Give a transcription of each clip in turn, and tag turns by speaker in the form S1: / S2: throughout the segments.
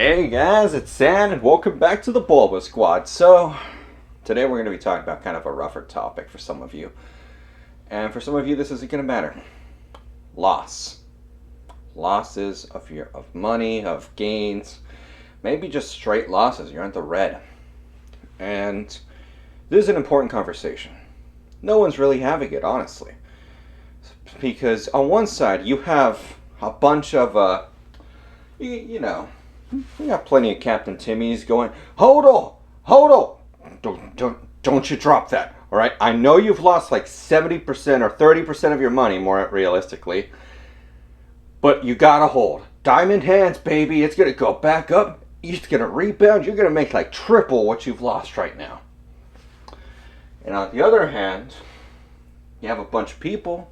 S1: Hey guys, it's Sam and welcome back to the BulbaSquad. So, today we're going to be talking about kind of a rougher topic for some of you. And for some of you this isn't going to matter. Loss. Losses of money, of gains, maybe just straight losses. You're in the red. And this is an important conversation. No one's really having it, honestly. Because on one side you have a bunch of, you know, we got plenty of Captain Timmies going, HODL, don't you drop that, all right? I know you've lost like 70% or 30% of your money, more realistically, but you gotta hold. Diamond hands, baby, it's gonna go back up, it's gonna rebound, you're gonna make like triple what you've lost right now. And on the other hand, you have a bunch of people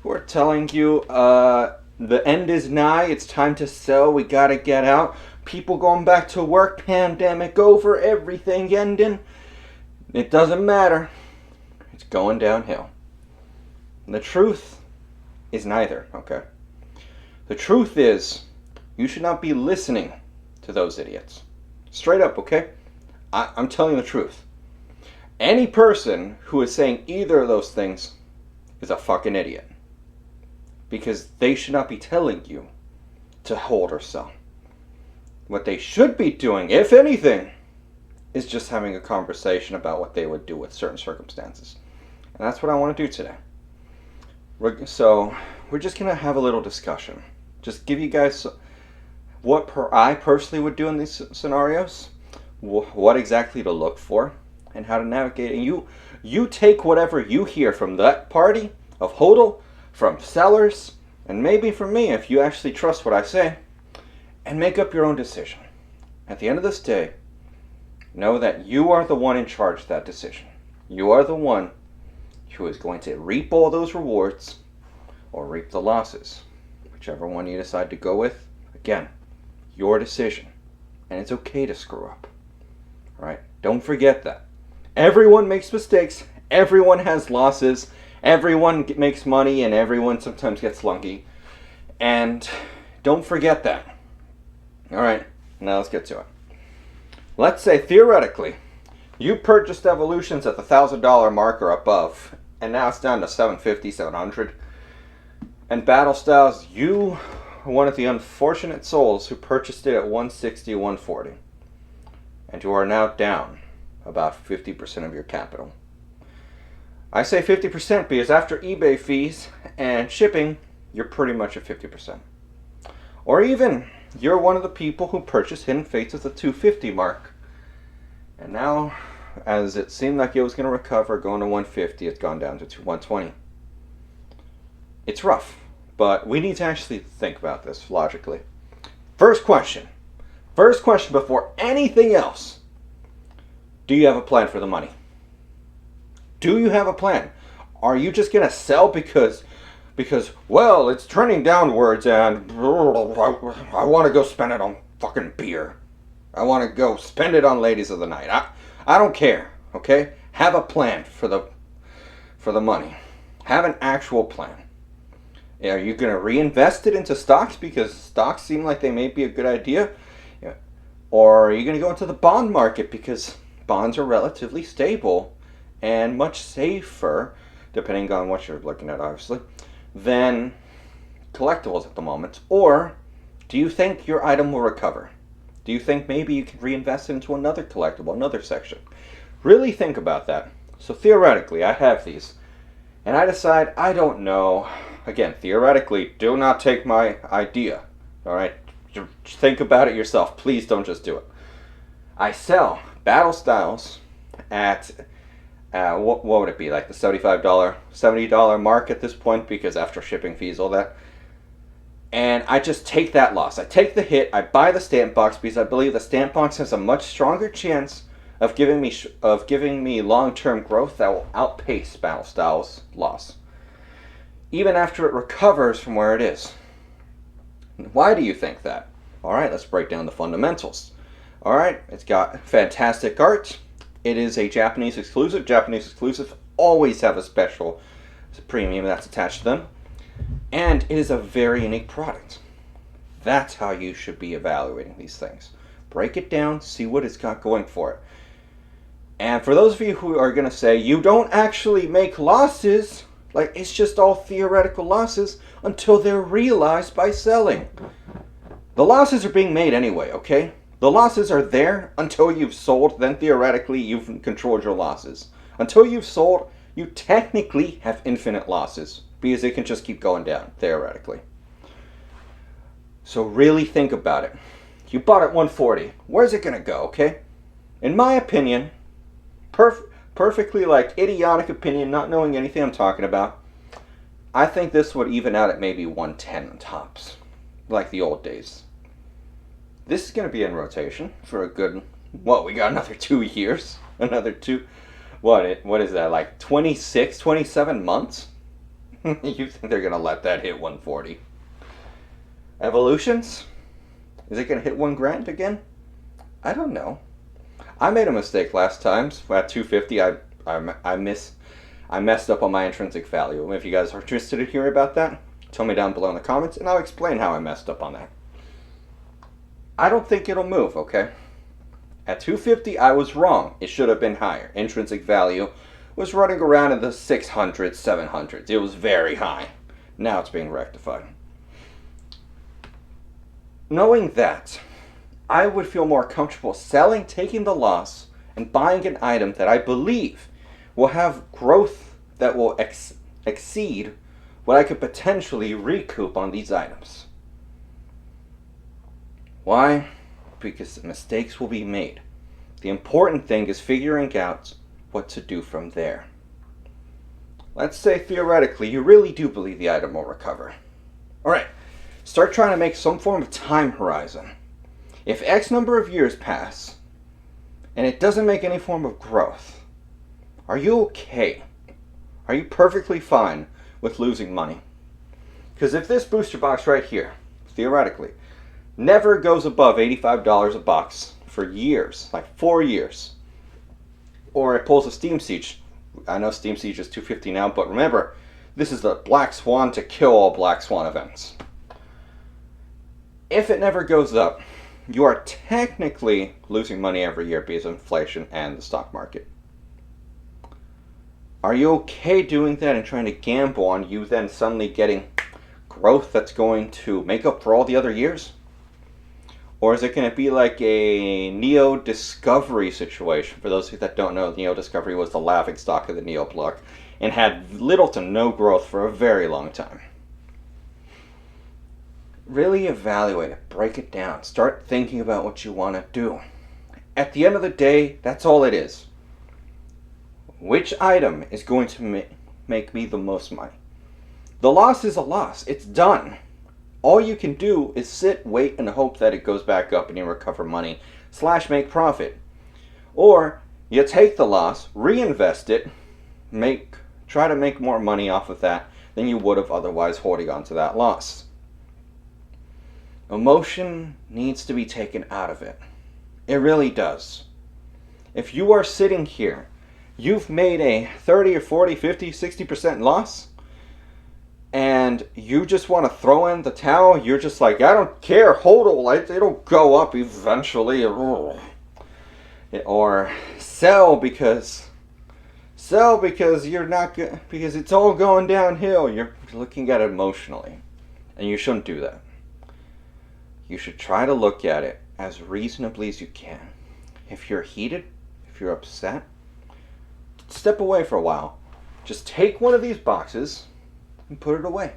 S1: who are telling you, the end is nigh, it's time to sell, we gotta get out. People going back to work, pandemic over, everything ending. It doesn't matter. It's going downhill. And the truth is neither, okay? The truth is, you should not be listening to those idiots. Straight up, okay? I'm telling you the truth. Any person who is saying either of those things is a fucking idiot. Because they should not be telling you to hold or sell. What they should be doing, if anything, is just having a conversation about what they would do with certain circumstances. And that's what I want to do today. So we're just going to have a little discussion. Just give you guys what I personally would do in these scenarios, what exactly to look for, and how to navigate. And you take whatever you hear from that party of HODL, from sellers, and maybe from me if you actually trust what I say, and make up your own decision. At the end of this day, know that you are the one in charge of that decision. You are the one who is going to reap all those rewards or reap the losses. Whichever one you decide to go with, again, your decision. And it's okay to screw up. All right? Don't forget that. Everyone makes mistakes. Everyone has losses. Everyone makes money and everyone sometimes gets lucky. And don't forget that. Alright, now let's get to it. Let's say theoretically, you purchased Evolutions at the $1,000 mark or above, and now it's down to $750, $700. And Battle Styles, you are one of the unfortunate souls who purchased it at $160, $140. And you are now down about 50% of your capital. I say 50% because after eBay fees and shipping, you're pretty much at 50%. Or even, you're one of the people who purchased Hidden Fates at the $250 mark. And now, as it seemed like it was going to recover, going to $150, it's gone down to $120. It's rough, but we need to actually think about this logically. First question before anything else. Do you have a plan for the money? Do you have a plan? Are you just going to sell because, well, it's trending downwards and I want to go spend it on fucking beer. I want to go spend it on ladies of the night. I don't care, okay? Have a plan for the money. Have an actual plan. Are you going to reinvest it into stocks because stocks seem like they may be a good idea? Or are you going to go into the bond market because bonds are relatively stable and much safer, depending on what you're looking at, obviously, than collectibles at the moment? Or do you think your item will recover? Do you think maybe you can reinvest it into another collectible, another section? Really think about that. So theoretically, I have these, and I decide, I don't know. Again, theoretically, do not take my idea, all right? Think about it yourself. Please don't just do it. I sell Battle Styles at what would it be, like the $70 mark at this point, because after shipping fees, all that. And I just take that loss. I take the hit. I buy the stamp box because I believe the stamp box has a much stronger chance of giving me long-term growth that will outpace Battle Styles' loss, even after it recovers from where it is. Why do you think that? All right, let's break down the fundamentals. All right, it's got fantastic art. It is a Japanese exclusive. Japanese exclusives always have a special premium that's attached to them. And it is a very unique product. That's how you should be evaluating these things. Break it down, see what it's got going for it. And for those of you who are going to say, you don't actually make losses, like it's just all theoretical losses until they're realized by selling. The losses are being made anyway, okay? The losses are there until you've sold, then theoretically you've controlled your losses. Until you've sold, you technically have infinite losses because it can just keep going down, theoretically. So really think about it. You bought at 140. Where's it going to go, okay? In my opinion, perfectly like idiotic opinion, not knowing anything I'm talking about, I think this would even out at maybe 110 tops, like the old days. This is going to be in rotation for a good, we got another 2 years. Another two, what is that, like 26, 27 months? You think they're going to let that hit 140? Evolutions? Is it going to hit $1,000 again? I don't know. I made a mistake last time. At 250, I messed up on my intrinsic value. If you guys are interested in hearing about that, tell me down below in the comments, and I'll explain how I messed up on that. I don't think it'll move, okay? At 250, I was wrong. It should have been higher. Intrinsic value was running around in the 600s, 700s. It was very high. Now it's being rectified. Knowing that, I would feel more comfortable selling, taking the loss, and buying an item that I believe will have growth that will exceed what I could potentially recoup on these items. Why? Because mistakes will be made. The important thing is figuring out what to do from there. Let's say theoretically you really do believe the item will recover. Alright, start trying to make some form of time horizon. If X number of years pass and it doesn't make any form of growth, are you okay? Are you perfectly fine with losing money? Because if this booster box right here, theoretically, never goes above $85 a box for years, like 4 years, or it pulls a Steam Siege. I know Steam Siege is $250 now, but remember, this is the Black Swan to kill all Black Swan events. If it never goes up, you are technically losing money every year because of inflation and the stock market. Are you okay doing that and trying to gamble on you then suddenly getting growth that's going to make up for all the other years? Or is it going to be like a Neo Discovery situation? For those of you that don't know, Neo Discovery was the laughing stock of the Neo block and had little to no growth for a very long time. Really evaluate it, break it down, start thinking about what you want to do. At the end of the day, that's all it is. Which item is going to make me the most money? The loss is a loss. It's done. All you can do is sit, wait, and hope that it goes back up and you recover money / make profit. Or you take the loss, reinvest it, try to make more money off of that than you would have otherwise holding on to that loss. Emotion needs to be taken out of it. It really does. If you are sitting here, you've made a 30 or 40, 50, 60% loss, and you just want to throw in the towel, you're just like, I don't care, HODL, it'll go up eventually. Or sell because you're not good, because it's all going downhill. You're looking at it emotionally, and you shouldn't do that. You should try to look at it as reasonably as you can. If you're heated, if you're upset, step away for a while. Just take one of these boxes and put it away.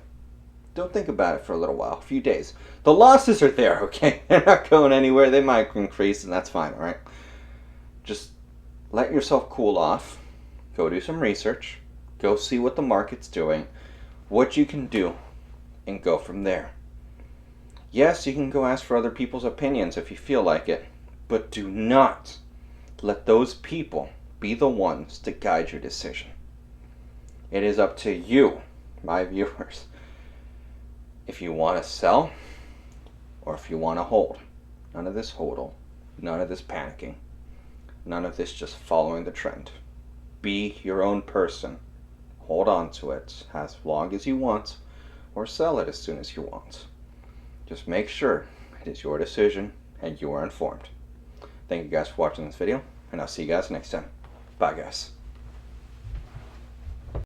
S1: Don't think about it for a little while, a few days. The losses are there, okay? They're not going anywhere. They might increase, and that's fine, all right? Just let yourself cool off. Go do some research. Go see what the market's doing, what you can do, and go from there. Yes, you can go ask for other people's opinions if you feel like it, but do not let those people be the ones to guide your decision. It is up to you, my viewers, if you want to sell or if you want to hold. None of this HODL, none of this panicking, none of this just following the trend. Be your own person. Hold on to it as long as you want, or sell it as soon as you want. Just make sure it is your decision and you are informed. Thank you guys for watching this video, and I'll see you guys next time. Bye, guys.